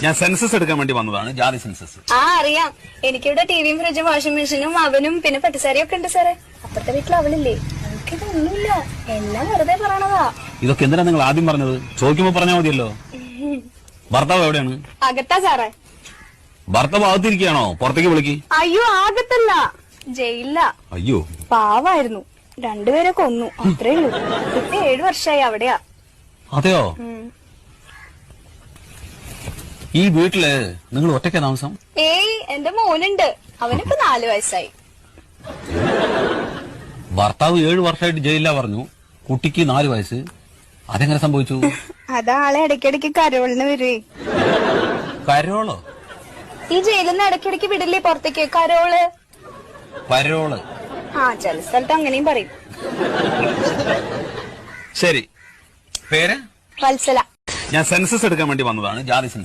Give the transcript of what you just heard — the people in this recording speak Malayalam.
ഞാൻ സെൻസസ് എടുക്കാൻ വേണ്ടി വന്നതാണ്, ജാതി സെൻസസ്. ആ അറിയാം. എനിക്കിവിടെ ടിവിയും ഫ്രിഡ്ജും വാഷിംഗ് മെഷീനും അവനും പിന്നെ പട്ടിസാരിയും ഒക്കെ ഉണ്ട് സാറേ. അപ്പുറത്തെ വീട്ടിൽ അവളില്ലേ, നമുക്കിതൊന്നുമില്ല, എല്ലാം വെറുതെ പറയണതാ. ഇതൊക്കെ എന്തിനാ നിങ്ങൾ ആദ്യം പറഞ്ഞത്? ചോദിക്കുമ്പോ പറഞ്ഞാൽ മതിയല്ലോ. ഭർത്താവ് എവിടെയാണ്? അകത്താ സാറേ. ഭർത്താവ് അകത്തിരിക്കുകയാണോ? പുറത്തേക്ക് വിളിക്ക്. അയ്യോ ആകത്തല്ല, ജയിലില്ല. അയ്യോ പാവായിരുന്നു, രണ്ടുപേരെ കൊന്നു, അത്രേ ഉള്ളൂ. ഇപ്പൊ 7 വർഷമായി അവിടെയാ. അതെയോ? ഈ വീട്ടില് നിങ്ങൾ ഒറ്റയ്ക്ക് താമസം? ഏയ് എന്റെ മോനുണ്ട്, അവനിപ്പോ 4 വയസ്സായി. ഭർത്താവ് 7 വർഷമായിട്ട് ജയിലിലാ പറഞ്ഞു, കുട്ടിക്ക് 4 വയസ്സ്. അതെങ്ങനെ സംഭവിച്ചു? അതാളെ ഇടയ്ക്കിടയ്ക്ക് കരോളിന് വരുവേ. കരോളോ? ഈ ജയിലിൽ നിന്ന് ഇടയ്ക്കിടയ്ക്ക് വിടില്ലേ പുറത്തേക്ക്, കരോള്. പരോള്? ആ ചില സ്ഥലത്ത് അങ്ങനെയും പറയും. ശരി, പേര്? വത്സല. ഞാൻ സെൻസസ് എടുക്കാൻ വേണ്ടി വന്നതാണ്, ജാതി സെൻസസ്.